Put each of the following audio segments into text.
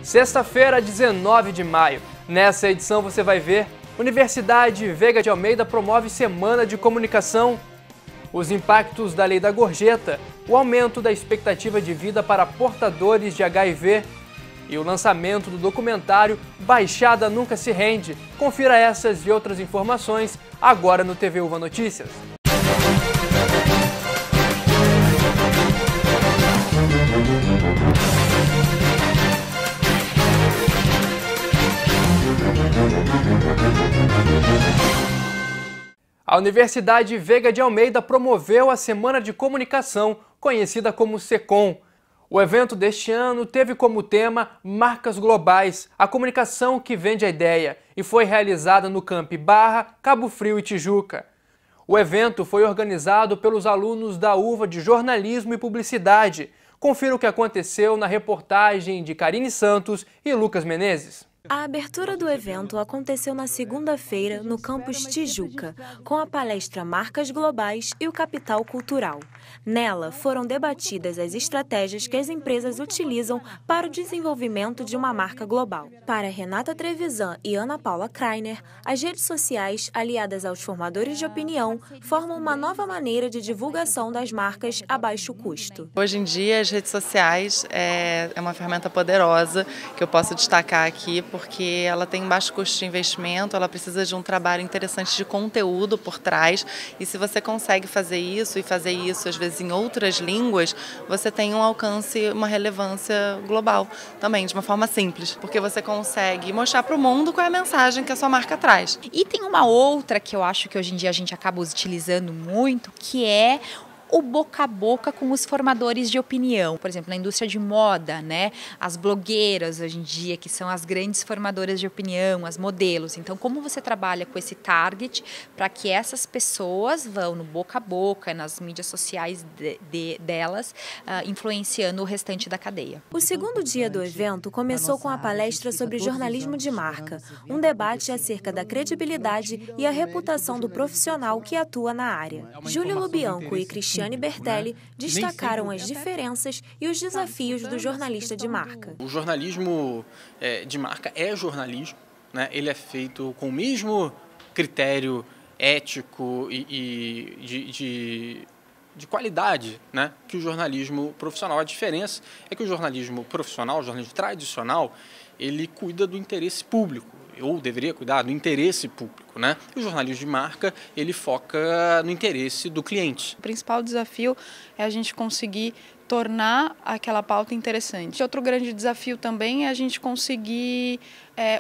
Sexta-feira, 19 de maio. Nessa edição você vai ver: Universidade Veiga de Almeida promove Semana de Comunicação, os impactos da Lei da Gorjeta, o aumento da expectativa de vida para portadores de HIV e o lançamento do documentário Baixada Nunca Se Rende. Confira essas e outras informações agora no TV Uva Notícias. A Universidade Veiga de Almeida promoveu a Semana de Comunicação, conhecida como SECOM. O evento deste ano teve como tema Marcas Globais, a comunicação que vende a ideia, e foi realizada no Campi Barra, Cabo Frio e Tijuca. O evento foi organizado pelos alunos da UVA de Jornalismo e Publicidade. Confira o que aconteceu na reportagem de Karine Santos e Lucas Menezes. A abertura do evento aconteceu na segunda-feira no campus Tijuca, com a palestra Marcas Globais e o Capital Cultural. Nela, foram debatidas as estratégias que as empresas utilizam para o desenvolvimento de uma marca global. Para Renata Trevisan e Ana Paula Kreiner, as redes sociais, aliadas aos formadores de opinião, formam uma nova maneira de divulgação das marcas a baixo custo. Hoje em dia, as redes sociais é uma ferramenta poderosa que eu posso destacar aqui, porque ela tem baixo custo de investimento, ela precisa de um trabalho interessante de conteúdo por trás, e se você consegue fazer isso e fazer isso às vezes em outras línguas, você tem um alcance, uma relevância global também, de uma forma simples, porque você consegue mostrar para o mundo qual é a mensagem que a sua marca traz. E tem uma outra que eu acho que hoje em dia a gente acaba utilizando muito, que é o boca a boca com os formadores de opinião. Por exemplo, na indústria de moda, né? As blogueiras hoje em dia, que são as grandes formadoras de opinião, as modelos. Então, como você trabalha com esse target para que essas pessoas vão no boca a boca, nas mídias sociais delas, influenciando o restante da cadeia. O segundo dia do evento começou com a palestra sobre jornalismo de marca, um debate acerca da credibilidade e a reputação do profissional que atua na área. Júlio Lubianco e Cristiane Bertelli destacaram as diferenças e os desafios do jornalista de marca. O jornalismo de marca é jornalismo, né? Ele é feito com o mesmo critério ético e de qualidade, né, que o jornalismo profissional. A diferença é que o jornalismo profissional, o jornalismo tradicional, ele cuida do interesse público, ou deveria cuidar do interesse público, né? E o jornalismo de marca, ele foca no interesse do cliente. O principal desafio é a gente conseguir tornar aquela pauta interessante. Outro grande desafio também é a gente conseguir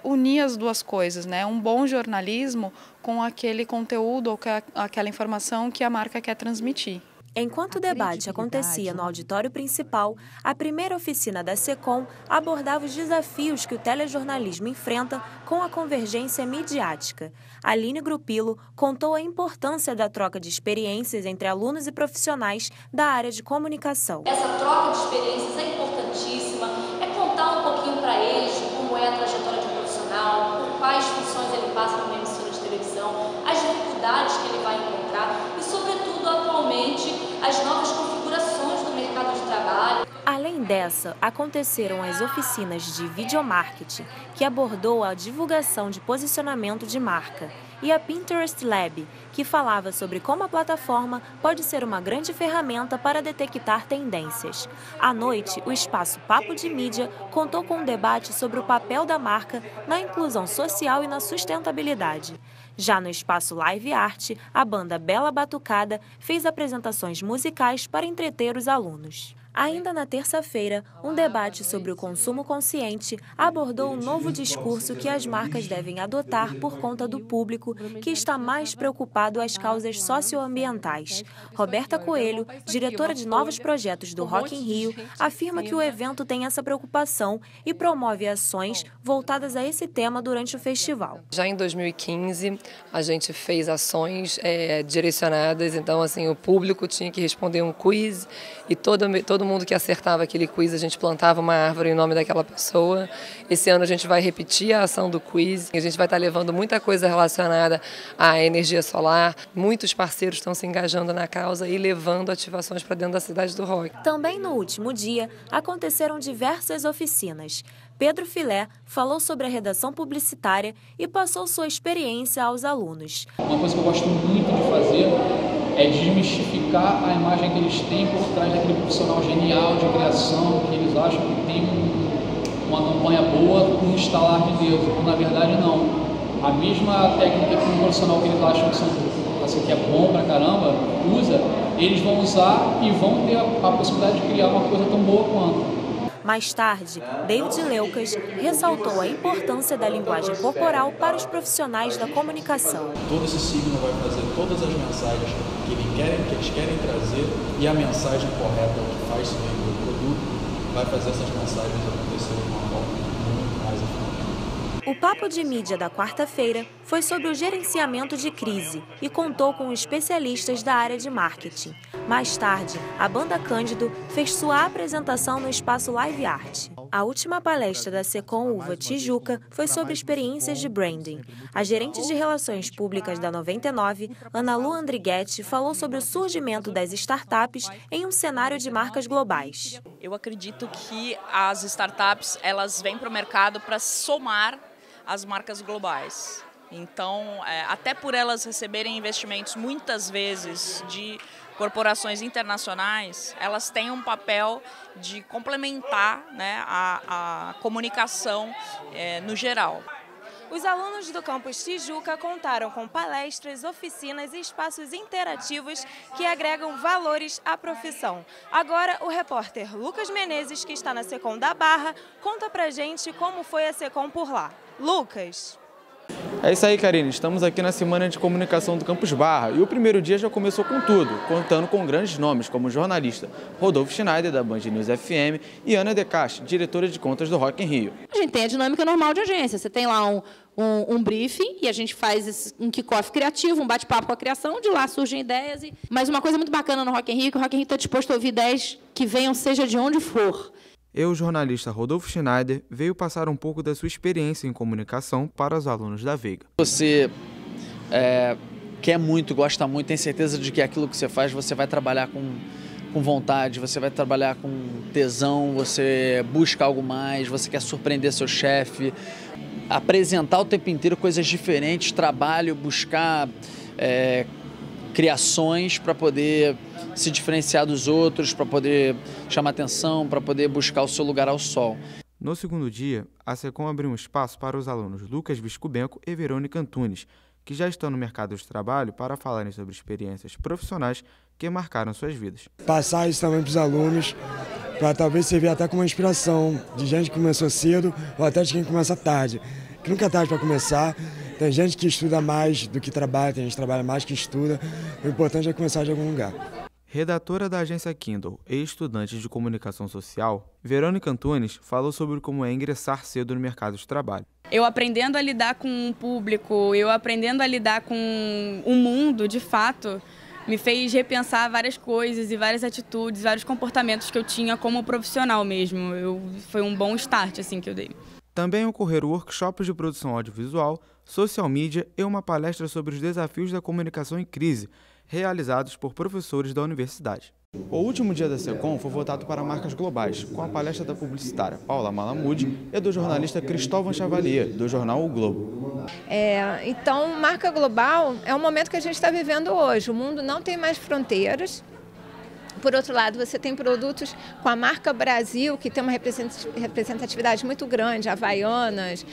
unir as duas coisas, né? Um bom jornalismo com aquele conteúdo ou aquela informação que a marca quer transmitir. Enquanto o debate acontecia no auditório principal, a primeira oficina da SECOM abordava os desafios que o telejornalismo enfrenta com a convergência midiática. Aline Grupilo contou a importância da troca de experiências entre alunos e profissionais da área de comunicação. Essa troca de experiências é importantíssima, é contar um pouquinho para eles como é a trajetória de um profissional, por quais funções ele passa numa emissora de televisão, as dificuldades que ele vai encontrar e, sobretudo, atualmente, as novas configurações do mercado de trabalho. Além dessa, aconteceram as oficinas de videomarketing, que abordou a divulgação de posicionamento de marca, e a Pinterest Lab, que falava sobre como a plataforma pode ser uma grande ferramenta para detectar tendências. À noite, o espaço Papo de Mídia contou com um debate sobre o papel da marca na inclusão social e na sustentabilidade. Já no espaço Live Art, a banda Bela Batucada fez apresentações musicais para entreter os alunos. Ainda na terça-feira, um debate sobre o consumo consciente abordou um novo discurso que as marcas devem adotar por conta do público que está mais preocupado às causas socioambientais. Roberta Coelho, diretora de novos projetos do Rock in Rio, afirma que o evento tem essa preocupação e promove ações voltadas a esse tema durante o festival. Já em 2015, a gente fez ações direcionadas, então assim, o público tinha que responder um quiz e todo mundo que acertava aquele quiz, a gente plantava uma árvore em nome daquela pessoa. Esse ano a gente vai repetir a ação do quiz. A gente vai estar levando muita coisa relacionada à energia solar. Muitos parceiros estão se engajando na causa e levando ativações para dentro da cidade do rock. Também no último dia, aconteceram diversas oficinas. Pedro Filé falou sobre a redação publicitária e passou sua experiência aos alunos. Uma coisa que eu gosto muito de fazer é desmistificar a imagem que eles têm por trás daquele profissional genial de criação, que eles acham que tem uma campanha boa com um estalar de dedos, quando na verdade não. A mesma técnica que um profissional que eles acham que é bom pra caramba usa, eles vão usar e vão ter a possibilidade de criar uma coisa tão boa quanto. Mais tarde, David Leucas ressaltou a importância da linguagem corporal para os profissionais da comunicação. Todo esse signo vai fazer todas as mensagens que eles querem trazer, e a mensagem correta que faz se vender o produto vai fazer essas mensagens acontecerem de uma forma muito mais eficaz. O Papo de Mídia da quarta-feira foi sobre o gerenciamento de crise e contou com especialistas da área de marketing. Mais tarde, a Banda Cândido fez sua apresentação no espaço Live Art. A última palestra da Secom Uva Tijuca foi sobre experiências de branding. A gerente de relações públicas da 99, Ana Lu Andrighetti, falou sobre o surgimento das startups em um cenário de marcas globais. Eu acredito que as startups elas vêm para o mercado para somar as marcas globais. Então, até por elas receberem investimentos muitas vezes de corporações internacionais, elas têm um papel de complementar, né, a comunicação no geral. Os alunos do campus Tijuca contaram com palestras, oficinas e espaços interativos que agregam valores à profissão. Agora, o repórter Lucas Menezes, que está na Secom da Barra, conta pra gente como foi a Secom por lá. Lucas. É isso aí, Karine. Estamos aqui na Semana de Comunicação do Campus Barra e o primeiro dia já começou com tudo, contando com grandes nomes como o jornalista Rodolfo Schneider, da Band News FM, e Ana De Castro, diretora de contas do Rock in Rio. A gente tem a dinâmica normal de agência. Você tem lá um briefing e a gente faz um kick-off criativo, um bate-papo com a criação, de lá surgem ideias. Mas uma coisa muito bacana no Rock in Rio é que o Rock in Rio está disposto a ouvir ideias que venham seja de onde for. O jornalista Rodolfo Schneider veio passar um pouco da sua experiência em comunicação para os alunos da Veiga. Você quer muito, gosta muito, tem certeza de que aquilo que você faz, você vai trabalhar com vontade, você vai trabalhar com tesão, você busca algo mais, você quer surpreender seu chefe, apresentar o tempo inteiro coisas diferentes, trabalho, buscar criações para poder se diferenciar dos outros, para poder chamar atenção, para poder buscar o seu lugar ao sol. No segundo dia, a Secom abriu um espaço para os alunos Lucas Viscubenco e Verônica Antunes, que já estão no mercado de trabalho, para falarem sobre experiências profissionais que marcaram suas vidas. Passar isso também para os alunos, para talvez servir até como uma inspiração de gente que começou cedo ou até de quem começa tarde. Que nunca é tarde para começar. Tem gente que estuda mais do que trabalha, tem gente que trabalha mais que estuda. O importante é começar de algum lugar. Redatora da agência Kindle e estudante de comunicação social, Verônica Antunes falou sobre como é ingressar cedo no mercado de trabalho. Eu aprendendo a lidar com o público, eu aprendendo a lidar com o mundo, de fato, me fez repensar várias coisas e várias atitudes, vários comportamentos que eu tinha como profissional mesmo. Foi um bom start assim, que eu dei. Também ocorreram workshops de produção audiovisual, social media e uma palestra sobre os desafios da comunicação em crise, realizados por professores da universidade. O último dia da Secom foi voltado para marcas globais, com a palestra da publicitária Paula Malamude e do jornalista Cristóvão Chavalier, do jornal O Globo. Então, marca global é o momento que a gente está vivendo hoje. O mundo não tem mais fronteiras. Por outro lado, você tem produtos com a marca Brasil, que tem uma representatividade muito grande, Havaianas,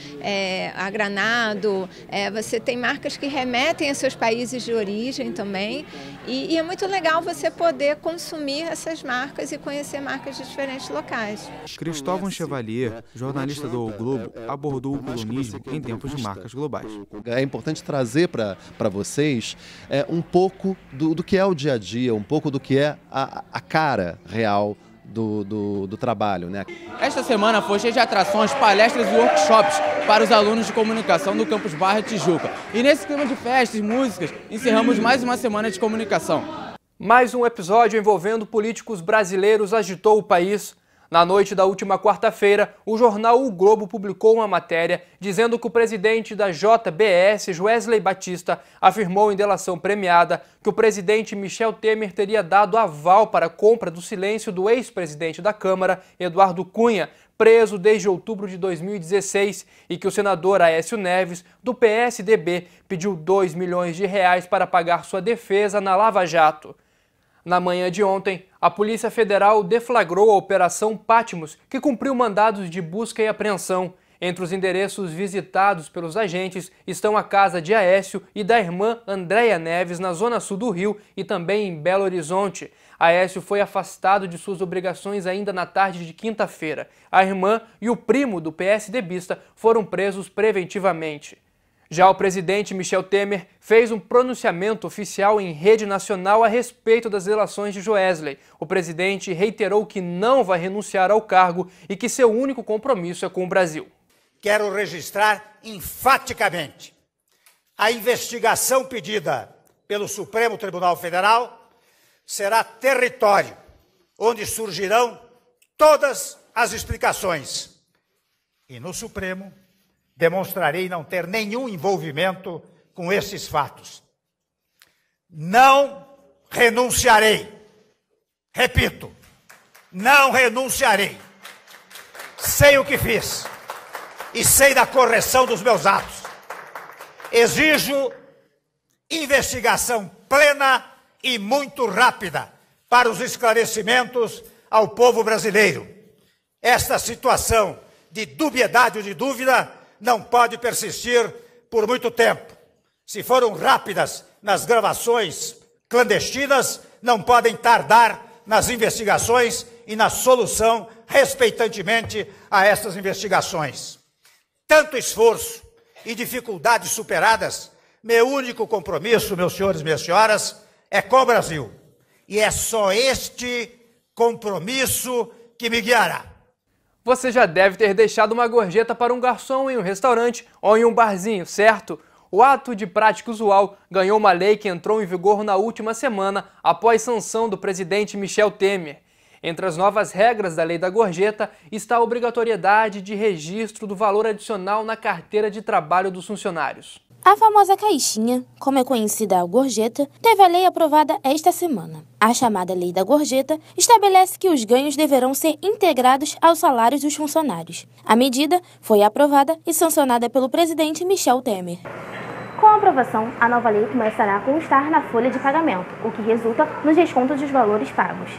a Granado, você tem marcas que remetem a seus países de origem também, e é muito legal você poder consumir essas marcas e conhecer marcas de diferentes locais. Cristóvão Chavalier, jornalista do O Globo, abordou o colonismo em tempos de marcas globais. É importante trazer para vocês um pouco do que é o dia a dia, um pouco do que é a cara real do trabalho, né? Esta semana foi cheia de atrações, palestras e workshops para os alunos de comunicação do Campus Barra Tijuca. E nesse clima de festas e músicas, encerramos mais uma semana de comunicação. Mais um episódio envolvendo políticos brasileiros agitou o país. Na noite da última quarta-feira, o jornal O Globo publicou uma matéria dizendo que o presidente da JBS, Wesley Batista, afirmou em delação premiada que o presidente Michel Temer teria dado aval para a compra do silêncio do ex-presidente da Câmara, Eduardo Cunha, preso desde outubro de 2016 e que o senador Aécio Neves, do PSDB, pediu R$2 milhões para pagar sua defesa na Lava Jato. Na manhã de ontem, a Polícia Federal deflagrou a Operação Patmos, que cumpriu mandados de busca e apreensão. Entre os endereços visitados pelos agentes estão a casa de Aécio e da irmã Andréia Neves, na zona sul do Rio e também em Belo Horizonte. Aécio foi afastado de suas obrigações ainda na tarde de quinta-feira. A irmã e o primo do PSDBista foram presos preventivamente. Já o presidente Michel Temer fez um pronunciamento oficial em rede nacional a respeito das delações de Joesley. O presidente reiterou que não vai renunciar ao cargo e que seu único compromisso é com o Brasil. Quero registrar enfaticamente a investigação pedida pelo Supremo Tribunal Federal será território onde surgirão todas as explicações. E no Supremo demonstrarei não ter nenhum envolvimento com esses fatos. Não renunciarei. Repito, não renunciarei. Sei o que fiz e sei da correção dos meus atos. Exijo investigação plena e muito rápida para os esclarecimentos ao povo brasileiro. Esta situação de dubiedade ou de dúvida não pode persistir por muito tempo. Se foram rápidas nas gravações clandestinas, não podem tardar nas investigações e na solução respeitantemente a essas investigações. Tanto esforço e dificuldades superadas, meu único compromisso, meus senhores e minhas senhoras, é com o Brasil. E é só este compromisso que me guiará. Você já deve ter deixado uma gorjeta para um garçom em um restaurante ou em um barzinho, certo? O ato de prática usual ganhou uma lei que entrou em vigor na última semana após sanção do presidente Michel Temer. Entre as novas regras da Lei da Gorjeta está a obrigatoriedade de registro do valor adicional na carteira de trabalho dos funcionários. A famosa caixinha, como é conhecida a gorjeta, teve a lei aprovada esta semana. A chamada Lei da Gorjeta estabelece que os ganhos deverão ser integrados aos salários dos funcionários. A medida foi aprovada e sancionada pelo presidente Michel Temer. Com a aprovação, a nova lei começará a constar na folha de pagamento, o que resulta nos descontos dos valores pagos.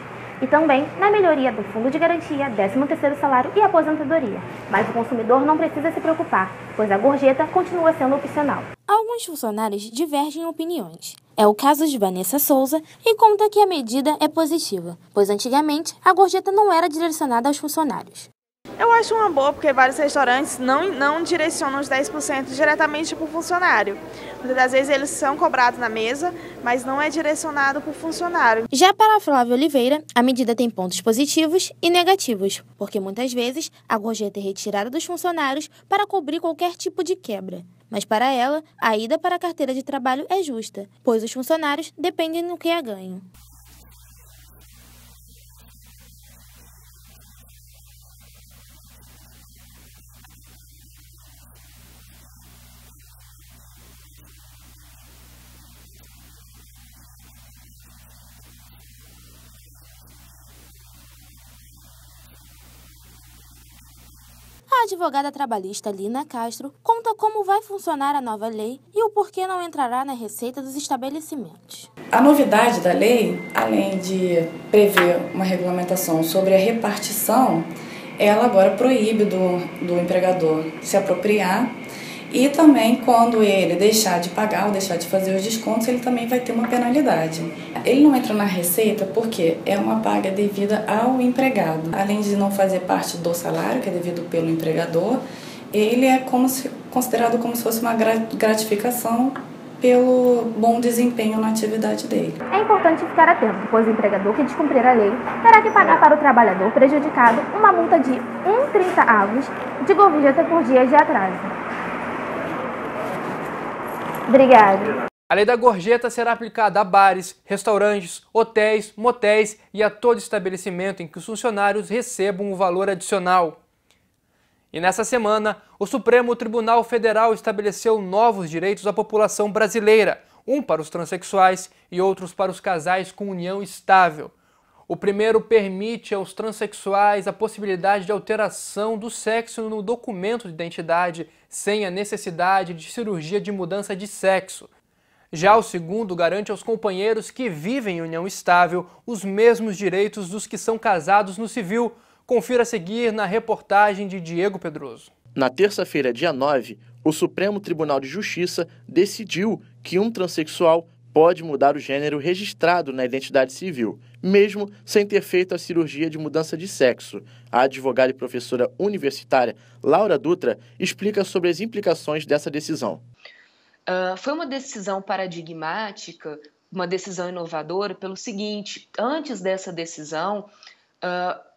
E também na melhoria do fundo de garantia, 13º salário e aposentadoria. Mas o consumidor não precisa se preocupar, pois a gorjeta continua sendo opcional. Alguns funcionários divergem em opiniões. É o caso de Vanessa Souza e conta que a medida é positiva, pois antigamente a gorjeta não era direcionada aos funcionários. Eu acho uma boa, porque vários restaurantes não direcionam os 10% diretamente para o funcionário. Muitas das vezes eles são cobrados na mesa, mas não é direcionado para o funcionário. Já para a Flávia Oliveira, a medida tem pontos positivos e negativos, porque muitas vezes a gorjeta é retirada dos funcionários para cobrir qualquer tipo de quebra. Mas para ela, a ida para a carteira de trabalho é justa, pois os funcionários dependem do que é ganho. A advogada trabalhista Lina Castro conta como vai funcionar a nova lei e o porquê não entrará na receita dos estabelecimentos. A novidade da lei, além de prever uma regulamentação sobre a repartição, ela agora proíbe do empregador se apropriar e também quando ele deixar de pagar ou deixar de fazer os descontos, ele também vai ter uma penalidade. Ele não entra na receita porque é uma paga devida ao empregado. Além de não fazer parte do salário, que é devido pelo empregador, ele é considerado como se fosse uma gratificação pelo bom desempenho na atividade dele. É importante ficar atento, pois o empregador que descumprir a lei terá que pagar para o trabalhador prejudicado uma multa de 1,30 avos de gorjeta por dia de atraso. Obrigada. A Lei da Gorjeta será aplicada a bares, restaurantes, hotéis, motéis e a todo estabelecimento em que os funcionários recebam o valor adicional. E nessa semana, o Supremo Tribunal Federal estabeleceu novos direitos à população brasileira, um para os transexuais e outros para os casais com união estável. O primeiro permite aos transexuais a possibilidade de alteração do sexo no documento de identidade sem a necessidade de cirurgia de mudança de sexo. Já o segundo garante aos companheiros que vivem em união estável os mesmos direitos dos que são casados no civil. Confira a seguir na reportagem de Diego Pedroso. Na terça-feira, dia 9, o Supremo Tribunal de Justiça decidiu que um transexual pode mudar o gênero registrado na identidade civil, mesmo sem ter feito a cirurgia de mudança de sexo. A advogada e professora universitária Laura Dutra explica sobre as implicações dessa decisão. Foi uma decisão paradigmática, uma decisão inovadora pelo seguinte: antes dessa decisão,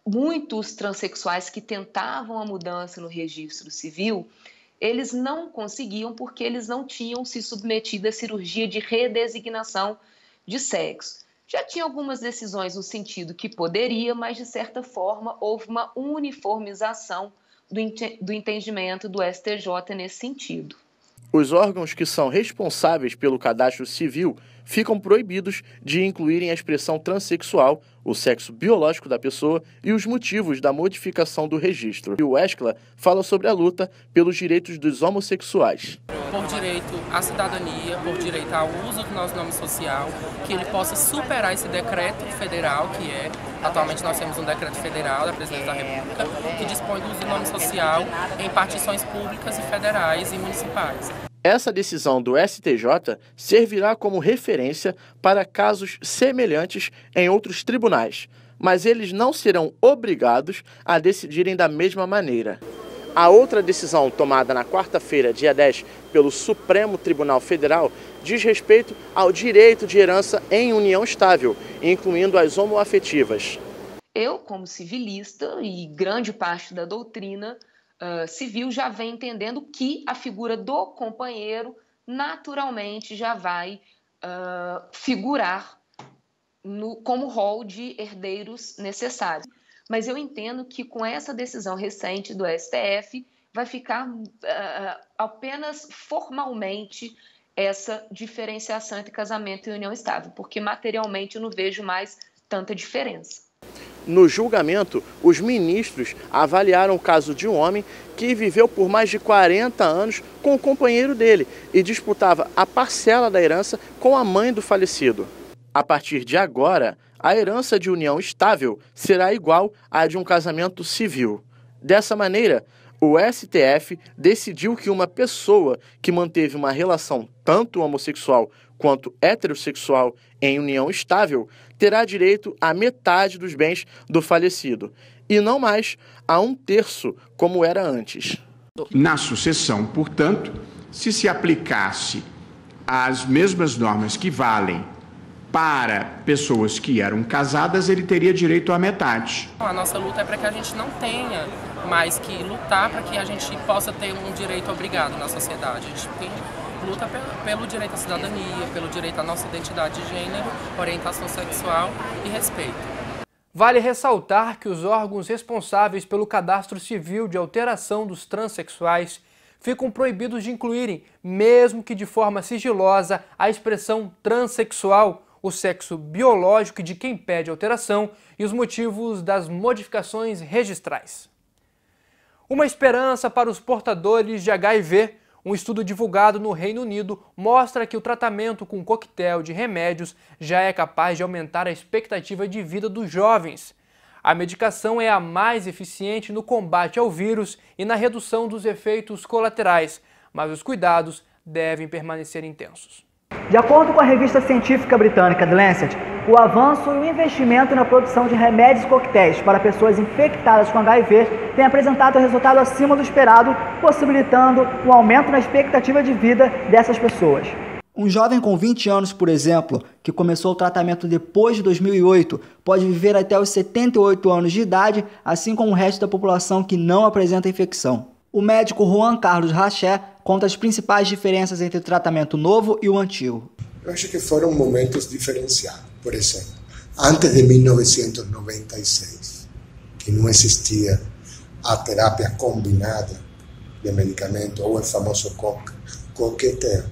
muitos transexuais que tentavam a mudança no registro civil, eles não conseguiam porque eles não tinham se submetido à cirurgia de redesignação de sexo. Já tinha algumas decisões no sentido que poderia, mas de certa forma houve uma uniformização do entendimento do STJ nesse sentido. Os órgãos que são responsáveis pelo cadastro civil ficam proibidos de incluírem a expressão transexual, o sexo biológico da pessoa e os motivos da modificação do registro. E o ESCLA fala sobre a luta pelos direitos dos homossexuais. Por direito à cidadania, por direito ao uso do nosso nome social, que ele possa superar esse decreto federal que é... Atualmente nós temos um decreto federal da Presidência da República que dispõe do uso do nome social em partições públicas e federais e municipais. Essa decisão do STJ servirá como referência para casos semelhantes em outros tribunais, mas eles não serão obrigados a decidirem da mesma maneira. A outra decisão tomada na quarta-feira, dia 10, pelo Supremo Tribunal Federal, diz respeito ao direito de herança em união estável, incluindo as homoafetivas. Eu, como civilista, e grande parte da doutrina civil já vem entendendo que a figura do companheiro naturalmente já vai figurar como rol de herdeiros necessários. Mas eu entendo que com essa decisão recente do STF vai ficar apenas formalmente essa diferenciação entre casamento e união estável, porque materialmente eu não vejo mais tanta diferença. No julgamento, os ministros avaliaram o caso de um homem que viveu por mais de 40 anos com o companheiro dele e disputava a parcela da herança com a mãe do falecido. A partir de agora, a herança de união estável será igual à de um casamento civil. Dessa maneira, o STF decidiu que uma pessoa que manteve uma relação tanto homossexual quanto heterossexual em união estável terá direito à metade dos bens do falecido, e não mais a 1/3, como era antes. Na sucessão, portanto, se aplicasse as mesmas normas que valem para pessoas que eram casadas, ele teria direito à metade. A nossa luta é para que a gente não tenha mais que lutar para que a gente possa ter um direito obrigado na sociedade. A gente luta pelo direito à cidadania, pelo direito à nossa identidade de gênero, orientação sexual e respeito. Vale ressaltar que os órgãos responsáveis pelo cadastro civil de alteração dos transexuais ficam proibidos de incluírem, mesmo que de forma sigilosa, a expressão transexual, o sexo biológico de quem pede alteração e os motivos das modificações registrais. Uma esperança para os portadores de HIV. Um estudo divulgado no Reino Unido mostra que o tratamento com coquetel de remédios já é capaz de aumentar a expectativa de vida dos jovens. A medicação é a mais eficiente no combate ao vírus e na redução dos efeitos colaterais, mas os cuidados devem permanecer intensos. De acordo com a revista científica britânica The Lancet, o avanço e o investimento na produção de remédios e coquetéis para pessoas infectadas com HIV tem apresentado resultado acima do esperado, possibilitando um aumento na expectativa de vida dessas pessoas. Um jovem com 20 anos, por exemplo, que começou o tratamento depois de 2008, pode viver até os 78 anos de idade, assim como o resto da população que não apresenta infecção. O médico Juan Carlos Raché conta as principais diferenças entre o tratamento novo e o antigo. Eu acho que foram momentos diferenciados. Por exemplo, antes de 1996, que não existia a terapia combinada de medicamento ou o famoso coquetel,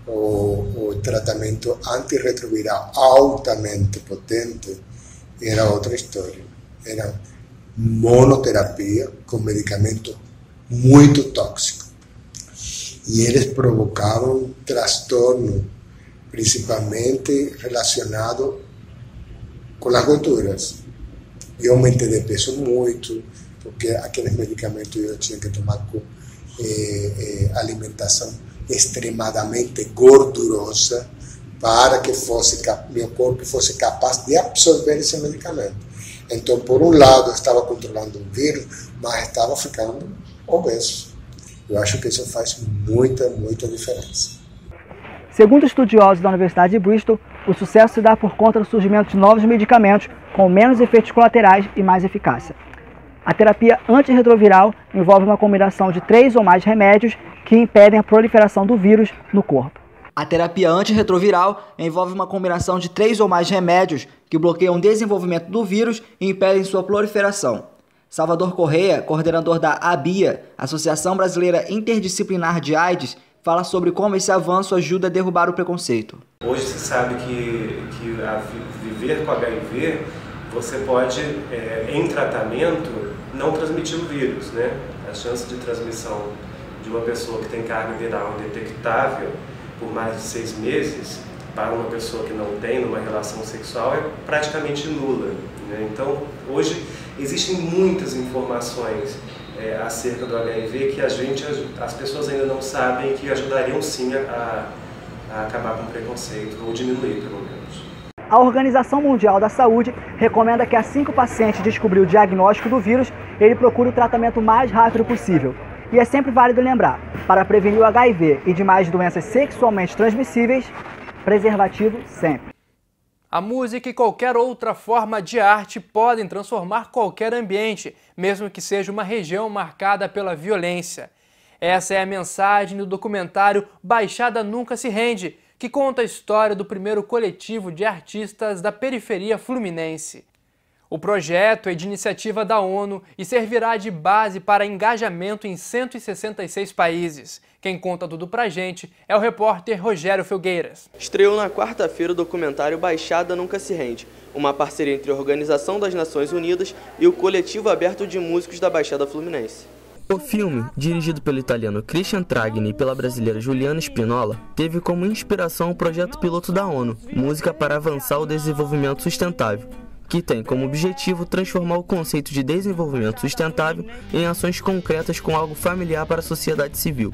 o tratamento antirretroviral altamente potente, era outra história. Era monoterapia com medicamento muito tóxico. E eles provocavam transtorno, principalmente relacionado com as gorduras. Eu aumentei de peso muito, porque aqueles medicamentos eu tinha que tomar com alimentação extremadamente gordurosa para que meu corpo fosse capaz de absorver esse medicamento. Então, por um lado, eu estava controlando o vírus, mas estava ficando obeso. Eu acho que isso faz muita diferença. Segundo estudiosos da Universidade de Bristol, o sucesso se dá por conta do surgimento de novos medicamentos com menos efeitos colaterais e mais eficácia. A terapia antirretroviral envolve uma combinação de 3 ou mais remédios que impedem a proliferação do vírus no corpo. A terapia antirretroviral envolve uma combinação de 3 ou mais remédios que bloqueiam o desenvolvimento do vírus e impedem sua proliferação. Salvador Correia, coordenador da ABIA, Associação Brasileira Interdisciplinar de AIDS, fala sobre como esse avanço ajuda a derrubar o preconceito. Hoje se sabe que viver com HIV, você pode, em tratamento, não transmitir o vírus, né? A chance de transmissão de uma pessoa que tem carga viral detectável por mais de 6 meses para uma pessoa que não tem numa relação sexual é praticamente nula, né? Então, hoje existem muitas informações acerca do HIV que as pessoas ainda não sabem, que ajudariam sim a acabar com o preconceito, ou diminuir pelo menos. A Organização Mundial da Saúde recomenda que assim que o paciente descobrir o diagnóstico do vírus, ele procure o tratamento o mais rápido possível. E é sempre válido lembrar, para prevenir o HIV e demais doenças sexualmente transmissíveis, preservativo sempre. A música e qualquer outra forma de arte podem transformar qualquer ambiente, mesmo que seja uma região marcada pela violência. Essa é a mensagem do documentário Baixada Nunca Se Rende, que conta a história do primeiro coletivo de artistas da periferia fluminense. O projeto é de iniciativa da ONU e servirá de base para engajamento em 166 países. Quem conta tudo pra gente é o repórter Rogério Felgueiras. Estreou na quarta-feira o documentário Baixada Nunca Se Rende, uma parceria entre a Organização das Nações Unidas e o Coletivo Aberto de Músicos da Baixada Fluminense. O filme, dirigido pelo italiano Christian Tragni e pela brasileira Juliana Spinola, teve como inspiração o projeto piloto da ONU, Música para Avançar o Desenvolvimento Sustentável, que tem como objetivo transformar o conceito de desenvolvimento sustentável em ações concretas com algo familiar para a sociedade civil.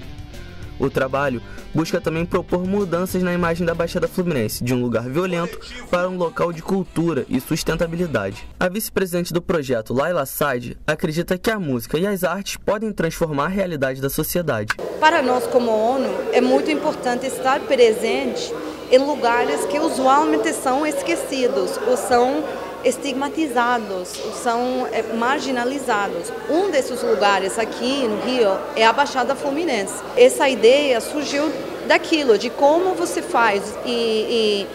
O trabalho busca também propor mudanças na imagem da Baixada Fluminense, de um lugar violento para um local de cultura e sustentabilidade. A vice-presidente do projeto, Laila Said, acredita que a música e as artes podem transformar a realidade da sociedade. Para nós, como ONU, é muito importante estar presente em lugares que usualmente são esquecidos ou são estigmatizados, são marginalizados. Um desses lugares aqui no Rio é a Baixada Fluminense. Essa ideia surgiu daquilo, de como você faz e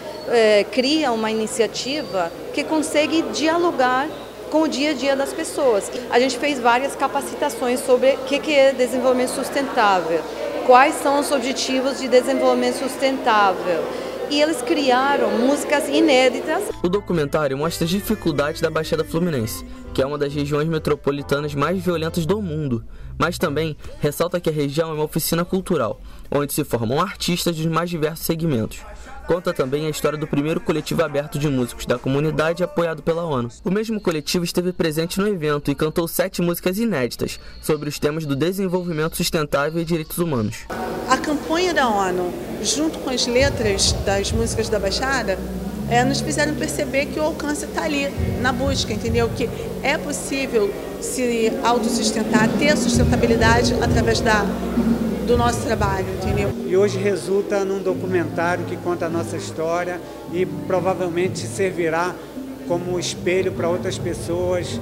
cria uma iniciativa que consegue dialogar com o dia a dia das pessoas. A gente fez várias capacitações sobre o que é desenvolvimento sustentável, quais são os objetivos de desenvolvimento sustentável. E eles criaram músicas inéditas. O documentário mostra as dificuldades da Baixada Fluminense, que é uma das regiões metropolitanas mais violentas do mundo, mas também ressalta que a região é uma oficina cultural, onde se formam artistas dos mais diversos segmentos. Conta também a história do primeiro coletivo aberto de músicos da comunidade apoiado pela ONU. O mesmo coletivo esteve presente no evento e cantou 7 músicas inéditas sobre os temas do desenvolvimento sustentável e direitos humanos. A campanha da ONU, junto com as letras das músicas da Baixada, nos fizeram perceber que o alcance está ali, na busca, entendeu? Que é possível se autossustentar, ter sustentabilidade através do nosso trabalho, entendeu? E hoje resulta num documentário que conta a nossa história e provavelmente servirá como espelho para outras pessoas,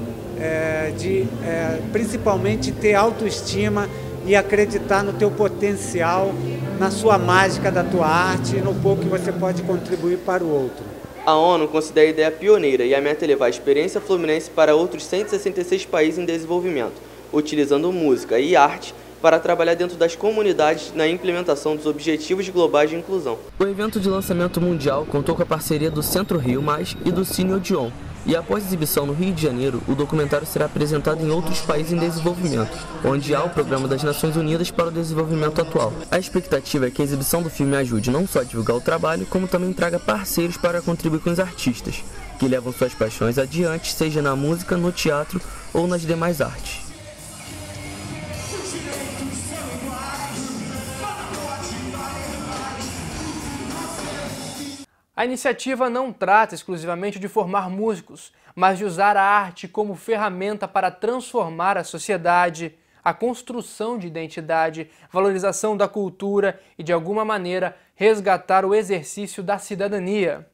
principalmente ter autoestima e acreditar no teu potencial, na sua mágica da tua arte e no pouco que você pode contribuir para o outro. A ONU considera a ideia pioneira e a meta é levar a experiência fluminense para outros 166 países em desenvolvimento, utilizando música e arte para trabalhar dentro das comunidades na implementação dos Objetivos Globais de Inclusão. O evento de lançamento mundial contou com a parceria do Centro Rio Mais e do Cine Odeon. E após exibição no Rio de Janeiro, o documentário será apresentado em outros países em desenvolvimento, onde há o Programa das Nações Unidas para o Desenvolvimento atual. A expectativa é que a exibição do filme ajude não só a divulgar o trabalho, como também traga parceiros para contribuir com os artistas, que levam suas paixões adiante, seja na música, no teatro ou nas demais artes. A iniciativa não trata exclusivamente de formar músicos, mas de usar a arte como ferramenta para transformar a sociedade, a construção de identidade, valorização da cultura e, de alguma maneira, resgatar o exercício da cidadania.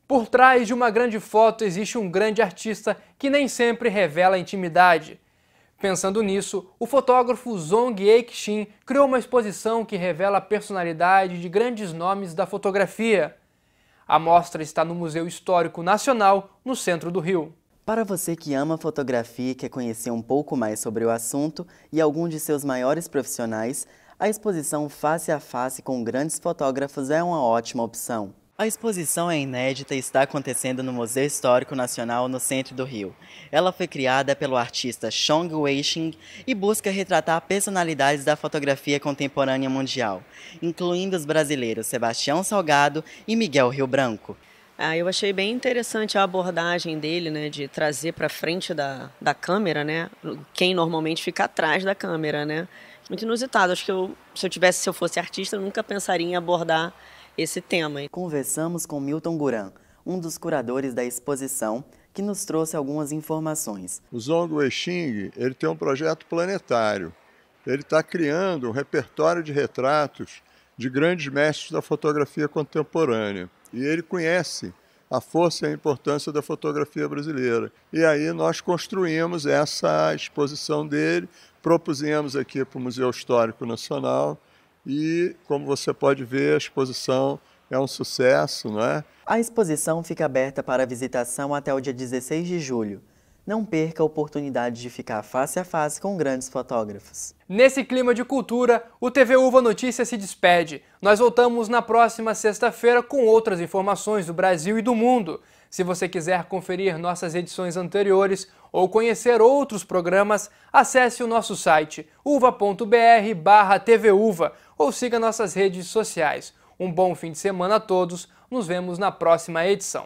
Por trás de uma grande foto existe um grande artista que nem sempre revela a intimidade. Pensando nisso, o fotógrafo Zong Ek-shin criou uma exposição que revela a personalidade de grandes nomes da fotografia. A mostra está no Museu Histórico Nacional, no centro do Rio. Para você que ama fotografia e quer conhecer um pouco mais sobre o assunto e algum de seus maiores profissionais, a exposição Face a Face com grandes fotógrafos é uma ótima opção. A exposição é inédita e está acontecendo no Museu Histórico Nacional, no centro do Rio. Ela foi criada pelo artista Zong Ek-shin e busca retratar personalidades da fotografia contemporânea mundial, incluindo os brasileiros Sebastião Salgado e Miguel Rio Branco. Eu achei bem interessante a abordagem dele, né, de trazer para frente da câmera, né, quem normalmente fica atrás da câmera, né. Muito inusitado. Acho que se eu fosse artista, eu nunca pensaria em abordar esse tema. Conversamos com Milton Guran, um dos curadores da exposição, que nos trouxe algumas informações. O Zong Ek-shin, ele tem um projeto planetário. Ele está criando um repertório de retratos de grandes mestres da fotografia contemporânea. E ele conhece a força e a importância da fotografia brasileira. E aí nós construímos essa exposição dele, propusemos aqui para o Museu Histórico Nacional. E, como você pode ver, a exposição é um sucesso, não é? A exposição fica aberta para visitação até o dia 16 de julho. Não perca a oportunidade de ficar face a face com grandes fotógrafos. Nesse clima de cultura, o TV Uva Notícias se despede. Nós voltamos na próxima sexta-feira com outras informações do Brasil e do mundo. Se você quiser conferir nossas edições anteriores ou conhecer outros programas, acesse o nosso site uva.br/TVUva ou siga nossas redes sociais. Um bom fim de semana a todos, nos vemos na próxima edição.